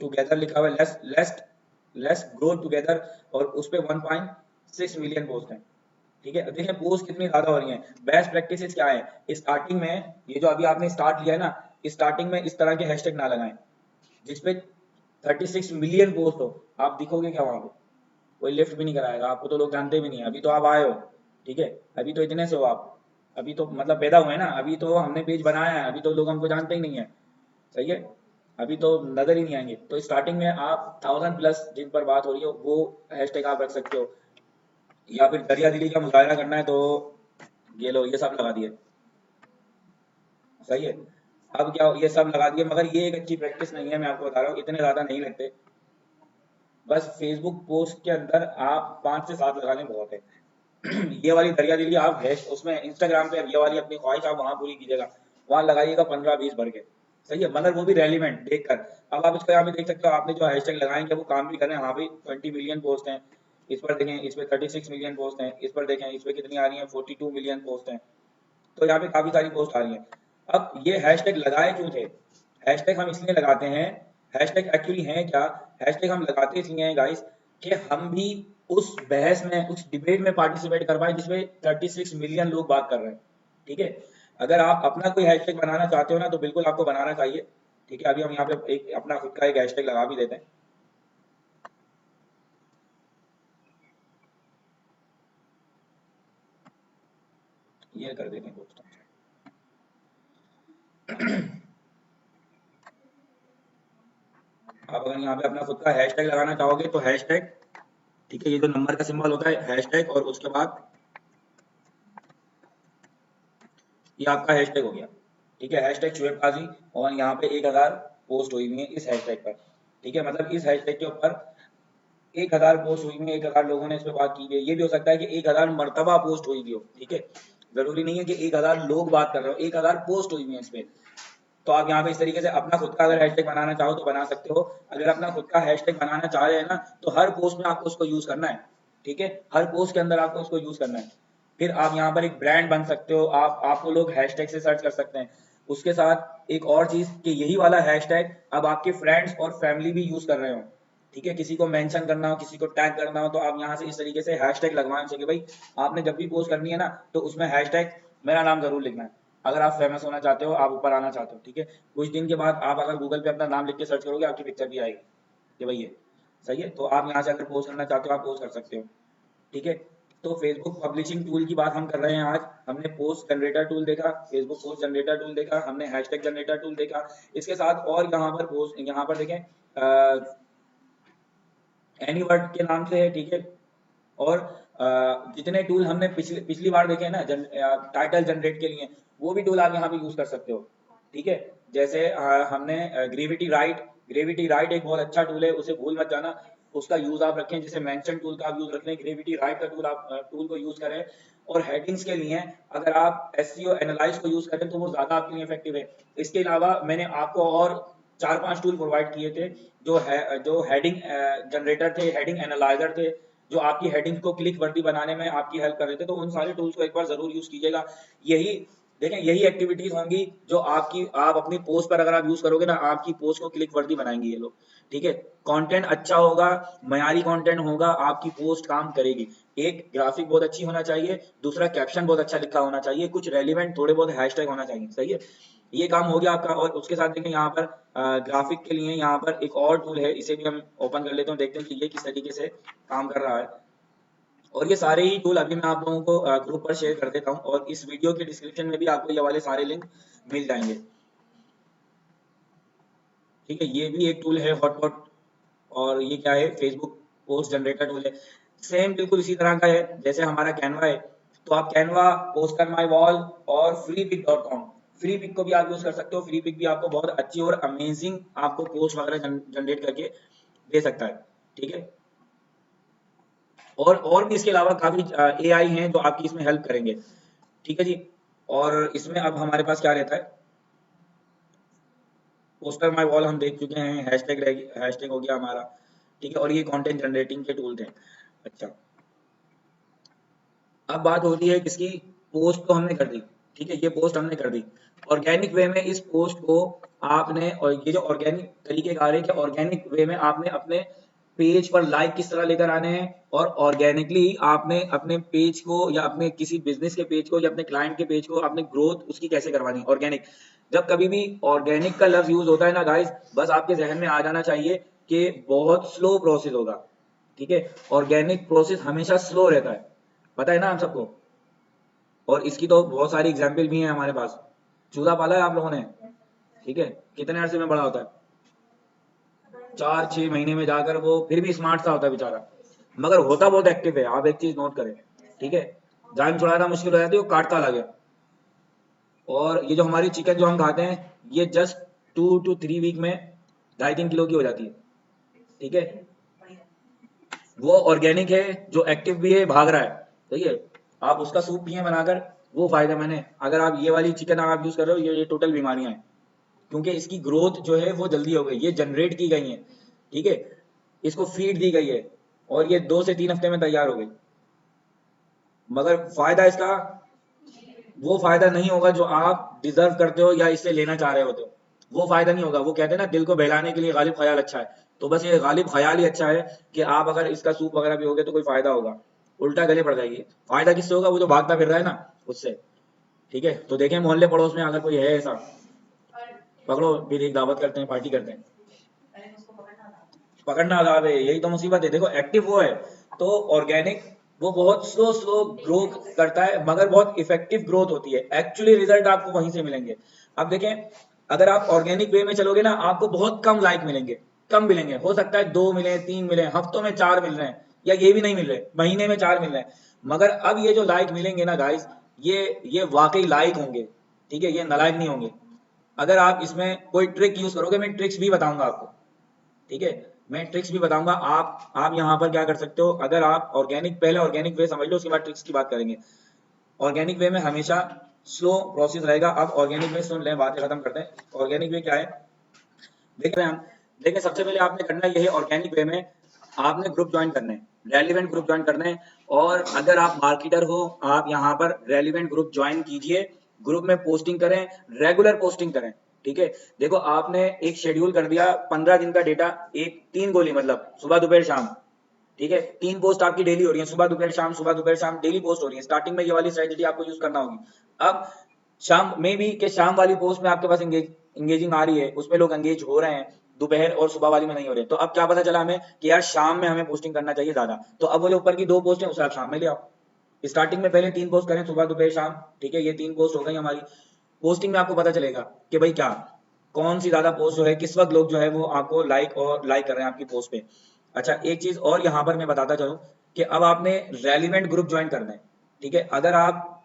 टुगेदर लिखा हुआ है, less less less grow together, और उस पे 1.6 मिलियन पोस्ट हैं। ठीक है, देखिए पोस्ट कितनी ज्यादा हो रही हैं। बेस्ट प्रैक्टिसेस क्या है? स्टार्टिंग में ये जो अभी आपने स्टार्ट लिया है ना, स्टार्टिंग में इस तरह के हैशटैग ना लगाएं जिसपे 36 मिलियन पोस्ट हो। आप दिखोगे क्या वहां पे? कोई लिफ्ट भी नहीं कराएगा आपको, तो लोग जानते भी नहीं है। अभी तो आप आए हो, ठीक है, अभी तो इतने से हो आप, अभी तो मतलब पैदा हुए ना, अभी तो हमने पेज बनाया है, अभी तो लोग हमको जानते ही नहीं है। सही है, अभी तो नजर ही नहीं आएंगे। तो स्टार्टिंग में आप 1000 प्लस जिन पर बात हो रही है वो हैशटैग आप रख सकते हो। या फिर दरिया दिली का मुजाहरा करना है तो ये लो, ये सब लगा दिए। सही है। अब क्या, ये सब लगा दिए, मगर ये एक अच्छी प्रैक्टिस नहीं है, मैं आपको बता रहा हूँ, इतने ज्यादा नहीं लगते। बस फेसबुक पोस्ट के अंदर आप 5 से 7 लगा लें, बहुत है। ये वाली दरिया दिली आप हैश उसमें इंस्टाग्राम पे ये वाली अपनी ख्वाहिश आप वहां पूरी कीजिएगा, वहां लगाइएगा 15-20 भर के। सही है, मगर वो भी रेलिवेंट देखकर। अब आप इसको यहाँ पे देख सकते हो, आपने जो हैशटैग लगाएंगे वो काम भी कर रहे हैं। हाँ भाई 20 मिलियन पोस्ट हैं, इस पर देखें, इस पे 36 मिलियन पोस्ट हैं, इस पर देखें, इस पे कितनी आ रही है, 42 मिलियन पोस्ट हैं। तो यहाँ पे काफी सारी पोस्ट आ रही है। अब ये हैशटैग लगाए क्यों थे? हैशटैग हम इसलिए लगाते हैं, हैशटैग एक्चुअली है क्या, हैशटैग हम लगाते इसलिए हैं गाइस कि हम भी उस बहस में, उस डिबेट में पार्टिसिपेट कर पाए जिसमें 36 मिलियन लोग बात कर रहे हैं। ठीक है, अगर आप अपना कोई हैशटैग बनाना चाहते हो ना, तो बिल्कुल आपको बनाना चाहिए। ठीक है, अभी हम यहाँ पे एक अपना खुद का एक हैशटैग लगा भी देते हैं। ये कर देते हैं दोस्तों। आप अगर यहाँ पे अपना खुद का हैशटैग लगाना चाहोगे तो हैशटैग, ठीक है, ये जो नंबर का सिंबल होता है हैशटैग, और उसके बाद ये आपका हैशटैग हो गया। ठीक है, हैशटैग शुएब काजी, और यहाँ पे 1000 पोस्ट हुई हुई है इस हैशटैग पर। ठीक है, मतलब इस हैशटैग के ऊपर 1000 पोस्ट हुई हुई है, 1000 लोगों ने इस पे बात की हुई है। ये भी हो सकता है कि 1000 मर्तबा पोस्ट हुई हुई हो। ठीक है, जरूरी नहीं है कि 1000 लोग बात कर रहे हो, 1000 पोस्ट हुई हुई है इस पे। तो आप यहाँ पे इस तरीके से अपना खुद का अगर हैशटैग बनाना चाहो तो बना सकते हो। अगर अपना खुद का हैशटैग बनाना चाह रहे हैं ना, तो हर पोस्ट में आपको उसको यूज करना है। ठीक है, हर पोस्ट के अंदर आपको उसको यूज करना है। फिर आप यहाँ पर एक ब्रांड बन सकते हो, आपको लोग हैशटैग से सर्च कर सकते हैं। उसके साथ एक और चीज कि यही वाला हैशटैग अब आपके फ्रेंड्स और फैमिली भी यूज कर रहे हो। ठीक है, किसी को मेंशन करना हो, किसी को टैग करना हो, तो आप यहाँ से इस तरीके से हैशटैग लगवाना चाहिए भाई, आपने जब भी पोस्ट करनी है ना, तो उसमें हैशटैग मेरा नाम जरूर लिखना है। अगर आप फेमस होना चाहते हो, आप ऊपर आना चाहते हो। ठीक है, कुछ दिन के बाद आप अगर गूगल पे अपना नाम लिख के सर्च करोगे, आपकी पिक्चर भी आएगी कि भाई ये सही है। तो आप यहाँ से अगर पोस्ट करना चाहते हो, आप पोस्ट कर सकते हो। ठीक है, तो फेसबुक पब्लिशिंग टूल की बात हम कर रहे हैं आज। हमने पोस्ट जनरेटर टूल देखा, फेसबुक पोस्ट जनरेटर टूल देखा, हमने हैशटैग जनरेटर टूल देखा। इसके साथ और यहाँ पर पोस्ट, यहाँ पर देखें एनीवर्ड के नाम से है। ठीक है, और जितने टूल हमने पिछली पिछली बार देखे हैं ना, टाइटल जनरेट के लिए, वो भी टूल आप यहाँ पे यूज कर सकते हो। ठीक है, जैसे हमने ग्रेविटी राइट एक बहुत अच्छा टूल है, उसे भूल मत जाना, उसका यूज आप रखें। जैसे मेंशन टूल का आप यूज रख लें, ग्रेविटी राइट का टूल आप टूल को यूज करें। और हेडिंग्स के लिए अगर आप एसईओ एनालाइज को यूज करें तो वो ज्यादा आपके लिए इफेक्टिव है। इसके अलावा मैंने आपको और 4-5 टूल प्रोवाइड किए थे, जो हेडिंग जनरेटर थे, हेडिंग एनालाइजर थे, जो आपकी हेडिंग को क्लिक वर्दी बनाने में आपकी हेल्प कर रहे थे। तो उन सारे टूल्स को एक बार जरूर यूज कीजिएगा। यही देखें, यही एक्टिविटीज होंगी जो आप अपनी पोस्ट पर अगर आप यूज करोगे ना, आपकी पोस्ट को क्लिक वर्दी बनाएंगे ये लोग। ठीक है, कंटेंट अच्छा होगा, मयारी कंटेंट होगा, आपकी पोस्ट काम करेगी। एक ग्राफिक बहुत अच्छी होना चाहिए, दूसरा कैप्शन बहुत अच्छा लिखा होना चाहिए, कुछ रेलिवेंट थोड़े बहुत हैशटैग होना चाहिए। सही है, ये काम हो गया आपका। और उसके साथ देखें यहाँ पर ग्राफिक के लिए यहाँ पर एक और टूल है, इसे भी हम ओपन कर लेते हैं, देखते हैं कि ये किस तरीके से काम कर रहा है। और ये सारे ही टूल अभी मैं आप लोगों को ग्रुप पर शेयर कर देता हूँ, और इस वीडियो के डिस्क्रिप्शन में भी आपको ये वाले सारे लिंक मिल जाएंगे। ठीक है, ये भी एक टूल है हॉटपॉट, और ये क्या है, फेसबुक पोस्ट जनरेटर टूल है। सेम बिल्कुल इसी तरह का है जैसे हमारा कैनवा है। तो आप कैनवा, पोस्टर माई वॉल और freepik.com, फ्री पिक को भी आप यूज कर सकते हो। फ्री पिक भी आपको बहुत अच्छी और अमेजिंग आपको पोस्ट वगैरह जनरेट करके दे सकता है। ठीक है, और भी इसके अलावा काफी एआई हैं जो आपकी इसमें हेल्प करेंगे। ठीक है जी, और इसमें अब हमारे पास क्या रहता है, पोस्टर माय वॉल हम देख चुके हैं, हैशटैग हो गया हमारा। ठीक है, और ये कंटेंट जनरेटिंग के टूल थे। अच्छा, अब बात होती है किसकी, पोस्ट तो हमने कर दी। ठीक है, ये पोस्ट हमने कर दी। ऑर्गेनिक वे में इस पोस्ट को आपने, और ये जो ऑर्गेनिक तरीके कार है कि ऑर्गेनिक वे में आपने अपने पेज पर लाइक किस तरह लेकर आने हैं, और ऑर्गेनिकली आपने अपने पेज को या अपने किसी बिजनेस के पेज को या अपने क्लाइंट के पेज को आपने ग्रोथ उसकी कैसे करवानी है। ऑर्गेनिक, जब कभी भी ऑर्गेनिक का लफ्ज यूज होता है ना गाइस, बस आपके जहन में आ जाना चाहिए कि बहुत स्लो प्रोसेस होगा। ठीक है, ऑर्गेनिक प्रोसेस हमेशा स्लो रहता है, पता है ना आप सबको। और इसकी तो बहुत सारी एग्जाम्पल भी हैं हमारे पास। चूजा पाला है आप लोगों ने? ठीक है, कितने अरसे में बड़ा होता है, 4-6 महीने में जाकर वो फिर भी स्मार्ट सा होता है बेचारा। मगर होता बहुत एक्टिव है। आप एक चीज नोट करें, ठीक है, जान छुड़ाना मुश्किल हो जाती है, वो काटता लगे। और ये जो हमारी चिकन जो हम खाते हैं, ये जस्ट 2 to 3 वीक में 2.5-3 किलो की हो जाती है, ठीक है। वो ऑर्गेनिक है, जो एक्टिव भी है, भाग रहा है, सही है। आप उसका सूप पिए बनाकर, वो फायदा मैंने। अगर आप ये वाली चिकन आप यूज कर रहे हो, ये टोटल बीमारियां हैं, क्योंकि इसकी ग्रोथ जो है वो जल्दी हो गई, ये जनरेट की गई है, ठीक है, इसको फीड दी गई है, और ये 2 से 3 हफ्ते में तैयार हो गई। मगर फायदा इसका वो फायदा नहीं होगा जो आप डिजर्व करते हो या इससे लेना चाह रहे होते हो, वो फायदा नहीं होगा। वो कहते हैं ना, दिल को बहलाने के लिए गालिब ख्याल अच्छा है, तो बस ये गालिब ख्याल ही अच्छा है कि आप अगर इसका सूप वगैरह पियोगे तो कोई फायदा होगा, उल्टा गले पड़ जाएगी। फायदा किससे होगा? वो जो भागता फिर रहा है ना, उससे, ठीक है। तो देखें मोहल्ले पड़ोस में अगर कोई है ऐसा, पकड़ो, फिर एक दावत करते हैं, पार्टी करते हैं। पकड़ना अलाव है, यही तो मुसीबत है। देखो एक्टिव वो है, तो ऑर्गेनिक वो बहुत स्लो स्लो ग्रो करता है, मगर बहुत इफेक्टिव ग्रोथ होती है। एक्चुअली रिजल्ट आपको वहीं से मिलेंगे। अब देखें, अगर आप ऑर्गेनिक वे में चलोगे ना, आपको बहुत कम लाइक मिलेंगे, कम मिलेंगे। हो सकता है 2 मिले, 3 मिले, हफ्तों में 4 मिल रहे हैं, या ये भी नहीं मिल रहे, महीने में 4 मिल रहे हैं। मगर अब ये जो लाइक मिलेंगे ना गाइस, ये वाकई लाइक होंगे, ठीक है, ये नालायक नहीं होंगे। अगर आप इसमें कोई ट्रिक यूज करोगे, मैं ट्रिक्स भी बताऊंगा आपको, ठीक है, मैं ट्रिक्स भी बताऊंगा। आप यहाँ पर क्या कर सकते हो, अगर आप ऑर्गेनिक, पहले ऑर्गेनिक वे समझ लो, उसके बाद ट्रिक्स की बात करेंगे। ऑर्गेनिक वे में हमेशा स्लो प्रोसेस रहेगा। अब ऑर्गेनिक वे सुन लें, बातें खत्म करते हैं। ऑर्गेनिक वे क्या है, देख रहे हैं हम। देखिए, सबसे पहले आपने करना यह है, ऑर्गेनिक वे में आपने ग्रुप ज्वाइन करना है, रेलिवेंट ग्रुप ज्वाइन करना है। और अगर आप मार्केटर हो, आप यहाँ पर रेलिवेंट ग्रुप ज्वाइन कीजिए, ग्रुप में पोस्टिंग करें, रेगुलर पोस्टिंग करें, ठीक है। देखो, आपने एक शेड्यूल कर दिया, 15 दिन का डेटा, एक 3 गोली, मतलब सुबह दोपहर शाम, ठीक है। 3 पोस्ट आपकी डेली हो रही है, सुबह दोपहर शाम, सुबह दोपहर शाम, डेली पोस्ट हो रही है। स्टार्टिंग में ये वाली स्ट्रेटेजी आपको यूज करना होगी। अब शाम में भी, कि शाम वाली पोस्ट में आपके पास इंगेजिंग आ रही है, उसमें लोग एंगेज हो रहे हैं, दोपहर और सुबह वाली में नहीं हो रहे। तो अब क्या पता चला हमें कि यार शाम में हमें पोस्टिंग करना चाहिए ज्यादा। तो अब वो जो ऊपर की 2 पोस्ट है, उसे आप शाम में ले आओ। स्टार्टिंग में पहले 3 पोस्ट करें, सुबह दोपहर शाम, ठीक है। ये 3 पोस्ट हो गई हमारी। पोस्टिंग में आपको पता चलेगा कि भाई क्या, कौन सी ज्यादा पोस्ट जो है, किस वक्त लोग जो है वो आपको लाइक कर रहे हैं आपकी पोस्ट पे। अच्छा, एक चीज और यहाँ पर मैं बताता चलूं, कि अब आपने रेलिवेंट ग्रुप ज्वाइन करना है, ठीक है। अगर आप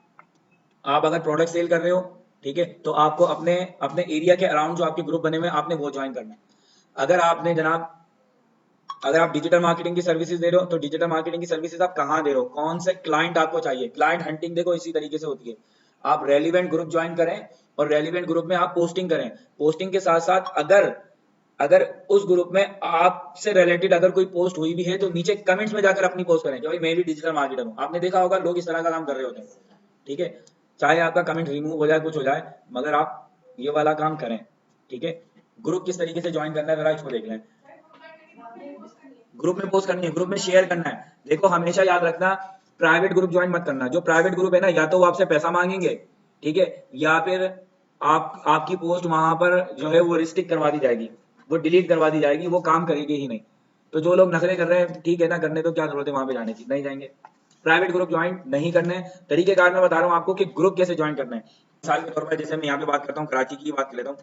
अगर प्रोडक्ट सेल कर रहे हो, ठीक है, तो आपको अपने अपने एरिया के अराउंड जो आपके ग्रुप बने हुए हैं, आपने वो ज्वाइन करना है। अगर आपने जनाब, अगर आप डिजिटल मार्केटिंग की सर्विसेज दे रहे हो, तो डिजिटल मार्केटिंग की सर्विसेज आप कहाँ दे रहे हो, कौन से क्लाइंट आपको चाहिए, क्लाइंट हंटिंग देखो इसी तरीके से होती है। आप रेलिवेंट ग्रुप ज्वाइन करें, और रेलिवेंट ग्रुप में आप पोस्टिंग करें। पोस्टिंग के साथ साथ अगर अगर उस ग्रुप में आपसे रिलेटेड अगर कोई पोस्ट हुई भी है, तो नीचे कमेंट्स में जाकर अपनी पोस्ट करें कि भाई मैं भी डिजिटल मार्केटर हूँ। आपने देखा होगा लोग इस तरह का काम कर रहे होते हैं, ठीक है। चाहे आपका कमेंट रिमूव हो जाए, कुछ हो जाए, मगर आप ये वाला काम करें, ठीक है। ग्रुप किस तरीके से ज्वाइन करना है, जरा इसको देख लें। ग्रुप में पोस्ट करनी है, ग्रुप में शेयर करना है। देखो, हमेशा याद रखना, प्राइवेट ग्रुप ज्वाइन मत करना। जो प्राइवेट ग्रुप है ना, या तो वो आपसे पैसा मांगेंगे, ठीक है, या फिर आपकी पोस्ट वहां पर जो है वो रिस्ट्रिक्ट करवा दी जाएगी, वो डिलीट करवा दी जाएगी, वो काम करेगी ही नहीं। तो जो लोग नखरे कर रहे हैं, ठीक है ना, करने तो क्या जरूरत है वहां पे जाने की, नहीं जाएंगे। प्राइवेट ग्रुप ज्वाइन नहीं करने। तरीकेकार मैं बता रहा हूँ आपको कि ग्रुप कैसे ज्वाइन करना है। मिसाल के तौर पर, जैसे मैं यहाँ पे बात करता हूँ, कराची की बात कर लेता हूँ।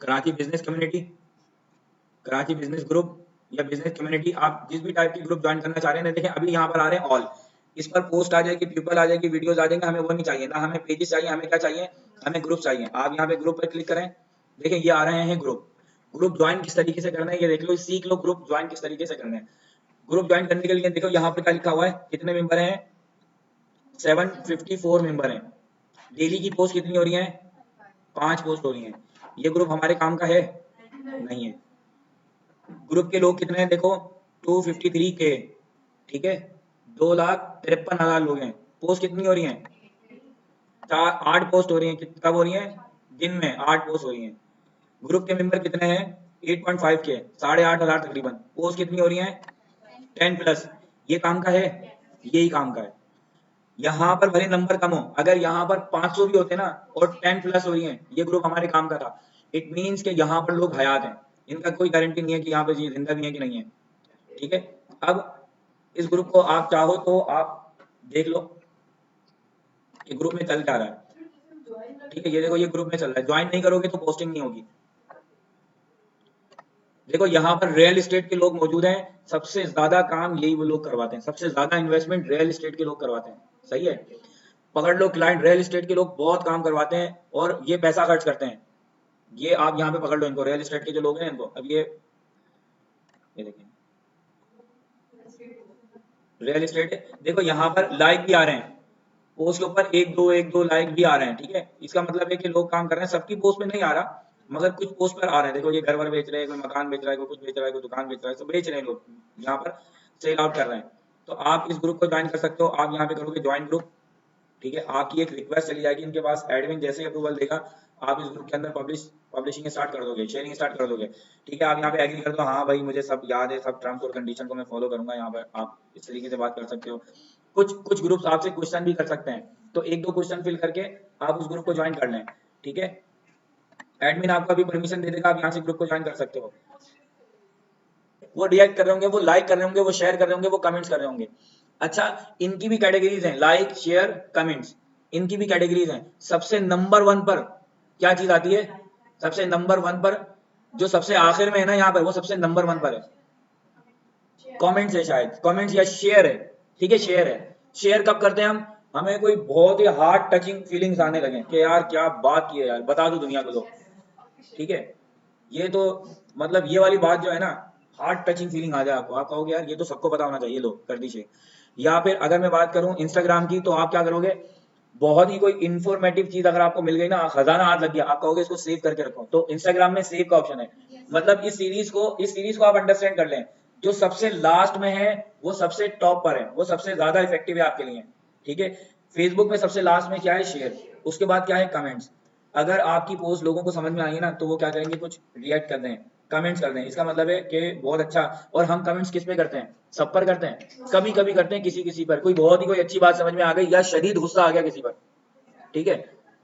Karachi business community, Karachi business group या बिजनेस कम्युनिटी, आप जिस भी टाइप की ग्रुप ज्वाइन करना चाह रहे हैं, देखें अभी यहाँ पर आ रहे हैं ऑल, इस पर पोस्ट आ जाएगी, पीपल आ जाएगी, वीडियोस आ जाएंगे। हमें वो नहीं चाहिए ना, हमें पेजेस चाहिए, हमें क्या चाहिए, हमें ग्रुप चाहिए। आप यहाँ पे ग्रुप पर क्लिक करें, देखें ये आ रहे हैं ग्रुप। ग्रुप ज्वाइन किस तरीके से करना है ये देख लो, सीख लो ग्रुप ज्वाइन किस तरीके से करना है। ग्रुप ज्वाइन करने के लिए देखो यहाँ पर क्या लिखा हुआ है, कितने मेंबर हैं, 754 मेंबर हैं। डेली की पोस्ट कितनी हो रही है, 5 पोस्ट हो रही है। ये ग्रुप हमारे काम का है, नहीं है। ग्रुप के लोग कितने हैं देखो, 253K, ठीक है, 2,53,000 लोग हैं। पोस्ट कितनी हो रही हैं, 8 पोस्ट हो रही हैं। कब हो रही हैं, दिन में 8 पोस्ट हो रही हैं। ग्रुप के मेंबर कितने हैं, 8.5K, 8,500 तकरीबन। पोस्ट कितनी हो रही हैं, 10+। ये काम का है, यही काम का है। यहाँ पर भले नंबर कम हो, अगर यहाँ पर 500 भी होते ना और 10+ हो रही हैं, ये ग्रुप हमारे काम का था। इट मीन्स कि यहाँ पर लोग हयात हैं, इनका कोई गारंटी नहीं है कि यहाँ पे ये जिंदा भी है कि नहीं है, ठीक है। अब इस ग्रुप को आप चाहो तो आप देख लो कि ग्रुप में चल क्या रहा है, ठीक है। ये देखो, ये ग्रुप में चल रहा है। ज्वाइन नहीं करोगे तो पोस्टिंग नहीं होगी, देखो यहाँ पर रियल एस्टेट के लोग मौजूद हैं, सबसे ज्यादा काम यही वो लोग करवाते हैं, सबसे ज्यादा इन्वेस्टमेंट रियल एस्टेट के लोग करवाते हैं। सही है, पकड़ लो क्लाइंट, रियल एस्टेट के लोग बहुत काम करवाते हैं और ये पैसा खर्च करते हैं। ये आप यहाँ पे पकड़ लो इनको, रियल एस्टेट के जो लोग हैं इनको। अब ये देखिए रियल एस्टेट, देखो यहाँ पर लाइक भी आ रहे हैं, पोस्ट के ऊपर एक दो लाइक भी आ रहे हैं। ठीक है, इसका मतलब है कि लोग काम कर रहे हैं, सबकी पोस्ट पे नहीं आ रहा मगर कुछ पोस्ट पर आ रहे हैं। देखो ये घर वर बेच रहे हैं, कोई मकान बेच रहा है, कोई कुछ बेच रहा है, कोई दुकान बेच रहा है, सब बेच रहे हैं लोग, यहाँ पर सेल आउट कर रहे हैं। तो आप इस ग्रुप को ज्वाइन कर सकते हो, आप यहाँ पे करोगे ज्वाइन ग्रुप। ठीक है, आपकी एक रिक्वेस्ट चली जाएगी इनके पास, एडमिन जैसे ही अप्रूवल देगा आप इस ग्रुप के अंदर पब्लिशिंग स्टार्ट कर दोगे, शेयरिंग स्टार्ट कर दोगे। ठीक है, आप यहाँ पे एग्री कर दो, हाँ भाई मुझे सब याद है, सब टर्म्स और कंडीशन को मैं फॉलो करूंगा। यहाँ पर आप इस तरीके से बात कर सकते हो। कुछ कुछ ग्रुप्स आपसे क्वेश्चन भी कर सकते हैं, तो एक दो क्वेश्चन फिल करके आप उस ग्रुप को ज्वाइन कर लें। ठीक है, एडमिन आपको अभी परमिशन दे देगा, आप यहाँ से ग्रुप को ज्वाइन कर सकते हो। वो रिएक्ट कर रहे होंगे, वो लाइक कर रहे होंगे, वो शेयर कर रहे होंगे, वो कमेंट्स कर रहे होंगे। अच्छा, इनकी भी कैटेगरीज हैं, लाइक शेयर कमेंट्स, इनकी भी कैटेगरीज हैं। सबसे नंबर वन पर क्या चीज आती है? सबसे नंबर वन पर जो सबसे आखिर में है ना यहाँ पर, वो सबसे नंबर वन पर है कमेंट्स है, शायद कमेंट्स या शेयर है। ठीक है, शेयर है। शेयर कब करते हैं हम? हमें कोई बहुत ही हार्ट टचिंग फीलिंग्स आने लगे कि यार क्या बात की है यार, बता दो दुनिया को लोग। ठीक है, ये तो मतलब ये वाली बात जो है ना, हार्ट टचिंग फीलिंग आ जाए आपको, आप कहोगे यार ये तो सबको पता होना चाहिए, लो कर दीजिए। या फिर अगर मैं बात करूं इंस्टाग्राम की, तो आप क्या करोगे, बहुत ही कोई इन्फॉर्मेटिव चीज अगर आपको मिल गई ना, खजाना हाथ लग गया, आप कहोगे इसको सेव करके रखो, तो इंस्टाग्राम में सेव का ऑप्शन है। मतलब इस सीरीज को आप अंडरस्टैंड कर लें, जो सबसे लास्ट में है वो सबसे टॉप पर है, वो सबसे ज्यादा इफेक्टिव है आपके लिए। ठीक है, फेसबुक में सबसे लास्ट में क्या है? शेयर। उसके बाद क्या है? कमेंट्स। अगर आपकी पोस्ट लोगों को समझ में आई है ना, तो वो क्या करेंगे, कुछ रिएक्ट कर दें, कमेंट्स कर दें। इसका मतलब है कि बहुत अच्छा। और हम कमेंट्स किस पे करते हैं? सब पर करते हैं, कभी कभी करते हैं किसी किसी पर, कोई बहुत ही कोई अच्छी बात समझ में आ गई या शदीद गुस्सा आ गया किसी पर। ठीक है,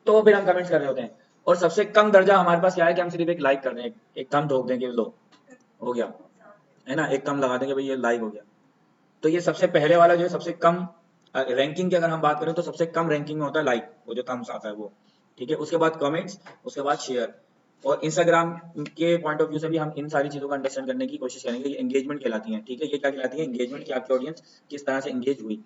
तो फिर हम कमेंट्स कर रहे होते हैं। और सबसे कम दर्जा हमारे पास क्या है कि हम सिर्फ एक लाइक कर दें, एक थंब ठोक दें कि लो हो गया, है ना, एक थंब लगा देंगे भाई ये लाइक हो गया। तो ये सबसे पहले वाला जो है सबसे कम रैंकिंग की अगर हम बात करें तो सबसे कम रैंकिंग में होता है लाइक, वो जो थम्स आता है वो। ठीक है, उसके बाद कमेंट्स, उसके बाद शेयर। और इंस्टाग्राम के पॉइंट ऑफ व्यू से भी हम इन सारी चीजों को अंडरस्टैंड करने की कोशिश करेंगे। ये एंगेजमेंट कहलाती हैं। ठीक है, ये क्या कहलाती है? एंगेजमेंट, की आपकी ऑडियंस किस तरह से एंगेज हुई।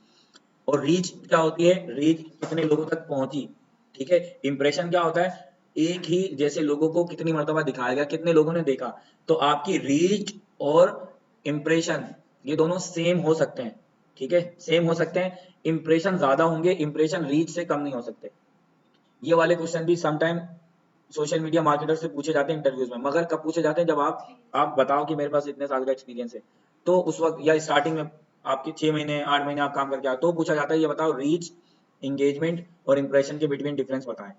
और रीच क्या होती है? रीच कितने लोगों तक पहुंची। ठीक है, इंप्रेशन क्या होता है? एक ही जैसे लोगों को कितनी मर्तबा दिखाया गया, कितने लोगों ने देखा। तो आपकी रीच और इम्प्रेशन ये दोनों सेम हो सकते हैं। ठीक है, सेम हो सकते हैं, इंप्रेशन ज्यादा होंगे, इंप्रेशन रीच से कम नहीं हो सकते। ये वाले क्वेश्चन भी समटाइम सोशल मीडिया मार्केटर से पूछे जाते हैं इंटरव्यूज में, मगर कब पूछे जाते हैं? जब आप बताओ कि मेरे पास इतने साल का एक्सपीरियंस है, तो उस वक्त या स्टार्टिंग में आपके 6 महीने 8 महीने आप काम करके आए, तो पूछा जाता है ये बताओ रीच, इंगेजमेंट और इंप्रेशन के बिटवीन डिफरेंस बताएं।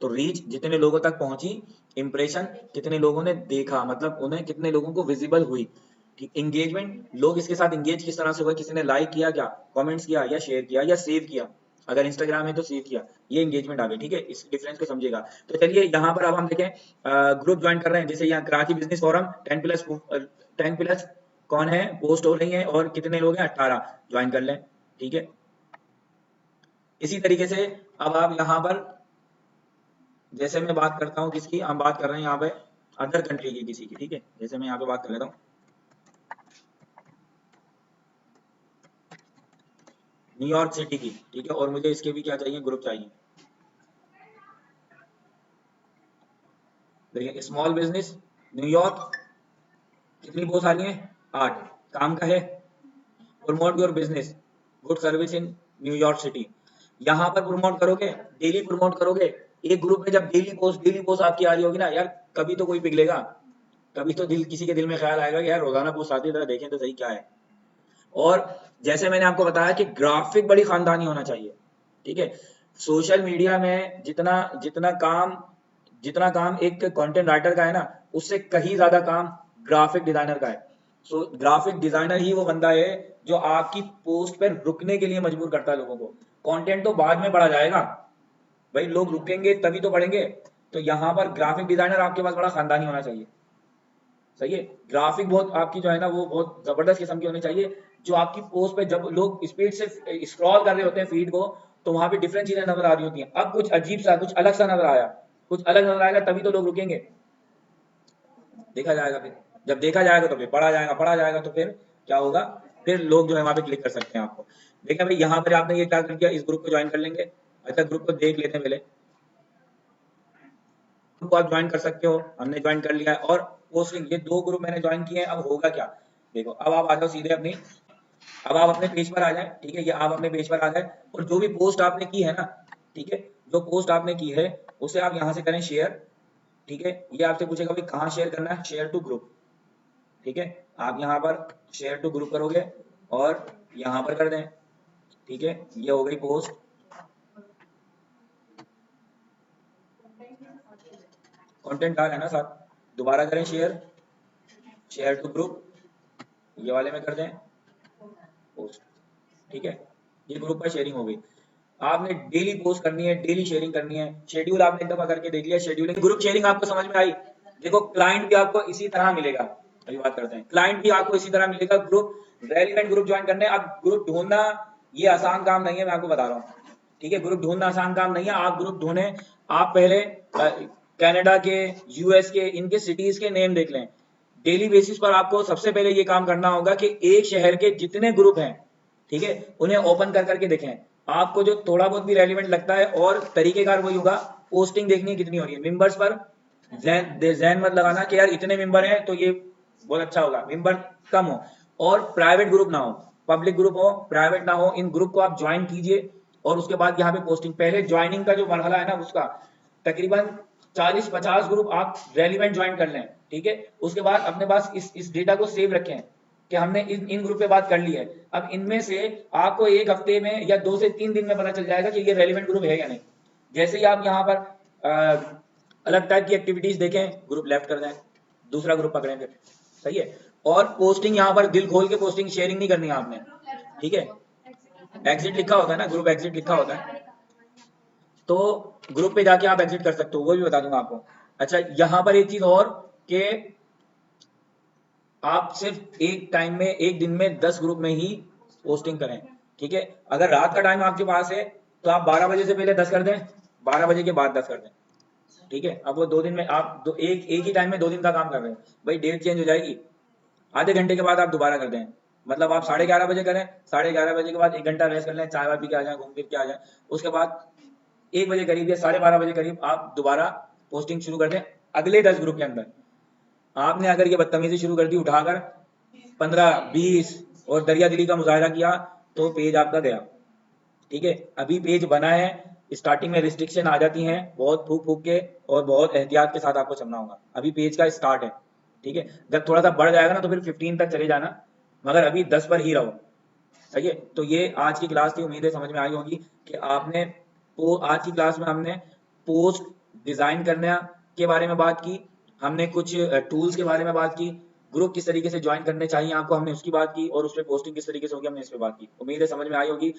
तो रीच जितने लोगों तक पहुंची, इंप्रेशन कितने लोगों ने देखा, मतलब उन्हें कितने लोगों को विजिबल हुई। इंगेजमेंट, लोग इसके साथ इंगेज किस तरह से हुए, किसी ने लाइक किया क्या, कमेंट्स किया या शेयर किया या सेव किया, अगर इंस्टाग्राम है तो सेव किया, ये एंगेजमेंट आ गई। ठीक है, इस डिफरेंस को समझिएगा। तो चलिए यहाँ पर अब हम देखें, ग्रुप ज्वाइन कर रहे हैं, जैसे यहाँ कराची बिजनेस फोरम 10+ कौन है, पोस्ट हो रही है और कितने लोग हैं? 18, ज्वाइन कर लें। ठीक है, इसी तरीके से अब आप यहाँ पर, जैसे मैं बात करता हूँ किसकी, हम बात कर रहे हैं यहाँ पे अदर कंट्री की किसी की। ठीक है, जैसे मैं यहाँ पे बात कर लेता हूँ न्यूयॉर्क सिटी की। ठीक है, और मुझे इसके भी क्या चाहिए? ग्रुप चाहिए। देखिए स्मॉल बिजनेस न्यूयॉर्क, कितनी पोस्ट आ रही है? 8। काम का है promote your business, good service in New York city. यहाँ पर प्रमोट करोगे, डेली प्रमोट करोगे। एक ग्रुप में जब डेली पोस्ट आपकी आ रही होगी ना यार, कभी तो कोई पिघलेगा, कभी तो किसी के दिल में ख्याल आएगा कि यार रोजाना पोस्ट आती है, जरा देखें तो सही क्या है। और जैसे मैंने आपको बताया कि ग्राफिक बड़ी खानदानी होना चाहिए। ठीक है, सोशल मीडिया में जितना जितना काम एक कंटेंट राइटर का है ना, उससे कहीं ज्यादा काम ग्राफिक डिजाइनर का है। सो ग्राफिक डिजाइनर ही वो बंदा है जो आपकी पोस्ट पर रुकने के लिए मजबूर करता है लोगों को। कंटेंट तो बाद में पढ़ा जाएगा, भाई लोग रुकेंगे तभी तो पढ़ेंगे। तो यहाँ पर ग्राफिक डिजाइनर आपके पास बड़ा खानदानी होना चाहिए। सही है, ग्राफिक बहुत आपकी जो है ना वो बहुत जबरदस्त किस्म की होनी चाहिए, जो आपकी पोस्ट पे जब लोग स्पीड से स्क्रॉल कर रहे होते हैं फीड को, तो वहां पे डिफरेंट चीजें नजर आ रही होती हैं। अब कुछ अजीब सा, कुछ अलग सा नजर आया, कुछ अलग नजर आएगा तभी तो लोग रुकेंगे, देखा जाएगा फिर। जब देखा जाएगा तो फिर पढ़ा जाएगा तो फिर क्या होगा, फिर लोग जो है वहाँ पे क्लिक कर सकते हैं आपको। देखिए भाई यहाँ पर आपने ये क्या कर दिया, इस ग्रुप को ज्वाइन कर लेंगे। अच्छा ग्रुप को देख लेते हैं पहले, ग्रुप को आप ज्वाइन कर सकते हो, हमने ज्वाइन कर लिया है। और पोस्टिंग, ये 2 ग्रुप मैंने ज्वाइन किए हैं। अब होगा क्या, देखो अब आप आ जाओ सीधे अपनी, अब आप अपने पेज पर आ जाए, ठीक है, ये आप अपने पेज पर आ जाए और जो भी पोस्ट आपने की है ना, ठीक है, जो पोस्ट आपने की है उसे आप यहाँ से करें शेयर, ठीक है। ये आपसे पूछेगा भाई कहाँ शेयर करना है, शेयर टू ग्रुप, ठीक है। आप यहाँ पर शेयर टू ग्रुप करोगे और यहाँ पर कर दें, ठीक है, ये हो गई पोस्ट। कंटेंट डाल है ना साथ, दोबारा करें शेयर, शेयर टू ग्रुप, ये वाले में कर दें पोस्ट, ठीक है, ये ग्रुप पर शेयरिंग हो गई। आपने डेली पोस्ट करनी है, डेली शेयरिंग करनी है। शेड्यूल आपने एक दफा करके देख लिया, शेड्यूलिंग ग्रुप शेयरिंग आपको समझ में आई। देखो क्लाइंट भी आपको इसी तरह मिलेगा, अभी बात करते हैं, क्लाइंट भी आपको इसी तरह मिलेगा। ग्रुप रेलिवेंट ग्रुप ज्वाइन करने, अब ग्रुप ढूंढना ये आसान काम नहीं है, मैं आपको बता रहा हूँ, ठीक है, ग्रुप ढूंढना आसान काम नहीं है। आप ग्रुप ढूंढे, आप पहले कनाडा के, यूएस के, इनके सिटीज के नेम देख लें। डेली बेसिस पर आपको सबसे पहले ये काम करना होगा कि एक शहर के जितने ग्रुप हैं, ठीक है, उन्हें ओपन कर करके देखें। आपको जो थोड़ा बहुत भी रेलिवेंट लगता है, और तरीकेकार वही होगा, पोस्टिंग देखनी है कितनी हो रही है। मेंबर्स पर जैन मत लगाना कि यार इतने मेंबर हैं तो ये बहुत अच्छा होगा, मेंबर कम हो, और प्राइवेट ग्रुप ना हो, पब्लिक ग्रुप हो, प्राइवेट ना हो। इन ग्रुप को आप ज्वाइन कीजिए और उसके बाद यहाँ पे पोस्टिंग, पहले ज्वाइनिंग का जो मरहला है ना उसका तकरीबन 40-50 ग्रुप आप रेलिवेंट ज्वाइन कर लें, ठीक है। उसके बाद अपने पास इस डेटा को सेव रखें कि हमने इन ग्रुप पे बात कर ली है। अब इनमें से आपको एक हफ्ते में या 2 से 3 दिन में पता चल जाएगा कि ये रेलिवेंट ग्रुप है या नहीं। जैसे ही आप यहाँ पर अलग टाइप की एक्टिविटीज देखें, ग्रुप लेफ्ट कर दें, दूसरा ग्रुप पकड़ें फिर, सही है। और पोस्टिंग यहाँ पर दिल खोल के पोस्टिंग शेयरिंग नहीं करनी है आपने, ठीक है। एग्जिट लिखा होता है ना, ग्रुप एग्जिट लिखा होता है, तो ग्रुप पे जाके आप एग्जिट कर सकते हो, वो भी बता दूंगा आपको। अच्छा यहाँ पर एक चीज और कि आप सिर्फ एक टाइम में, एक दिन में 10 ग्रुप में ही पोस्टिंग करें, ठीक है। अगर रात का टाइम आपके पास है तो आप 12 बजे से पहले 10 कर दें, 12 बजे के बाद 10 कर दें, ठीक है। अब वो 2 दिन में आप एक ही टाइम में 2 दिन का काम कर रहे हैं, भाई डेट चेंज हो जाएगी। आधे घंटे के बाद आप दोबारा कर दें, मतलब आप 11:30 बजे करें, 11:30 बजे के बाद 1 घंटा रेस्ट कर लें, चाय वाय पी के आ जाए, घूम फिर के आ जाए, उसके बाद 1 बजे करीब या 12:30 बजे करीब आप दोबारा पोस्टिंग शुरू कर दें अगले 10 ग्रुप के अंदर। आपने अगर ये बदतमीजी शुरू कर दी उठाकर 15-20 और दरिया दिली का मुजाहरा किया तो पेज आपका गया, ठीक है। अभी पेज बना है, स्टार्टिंग में रिस्ट्रिक्शन आ जाती हैं बहुत फूक फूक के, और बहुत एहतियात के साथ आपको चलना होगा। अभी पेज का स्टार्ट है, ठीक है। जब थोड़ा सा बढ़ जाएगा ना तो फिर 15 तक चले जाना, मगर अभी 10 पर ही रहो, सही है। तो ये आज की क्लास थी, उम्मीद है समझ में आई होगी कि आपने आज की क्लास में हमने पोस्ट डिजाइन करने के बारे में बात की, हमने कुछ टूल्स के बारे में बात की, ग्रुप किस तरीके से ज्वाइन करने चाहिए आपको हमने उसकी बात की, और उस पर पोस्टिंग किस तरीके से होगी हमने इस पर बात की। उम्मीद है समझ में आई होगी।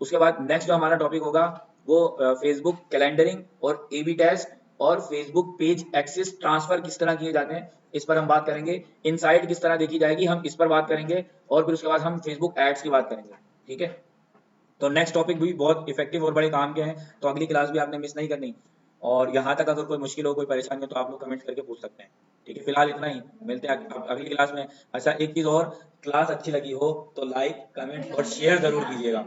उसके बाद नेक्स्ट जो हमारा टॉपिक होगा वो फेसबुक कैलेंडरिंग और ए/बी टेस्ट और फेसबुक पेज एक्सेस ट्रांसफर किस तरह किए जाते हैं, इस पर हम बात करेंगे। इनसाइट किस तरह देखी जाएगी, हम इस पर बात करेंगे, और फिर उसके बाद हम फेसबुक एड्स की बात करेंगे, ठीक है। तो नेक्स्ट टॉपिक भी बहुत इफेक्टिव और बड़े काम के हैं, तो अगली क्लास भी आपने मिस नहीं करनी। और यहाँ तक अगर कोई मुश्किल हो, कोई परेशानी हो तो आप लोग कमेंट करके पूछ सकते हैं, ठीक है। फिलहाल इतना ही, मिलते हैं अगली क्लास में। अच्छा एक चीज और, क्लास अच्छी लगी हो तो लाइक कमेंट और शेयर जरूर कीजिएगा।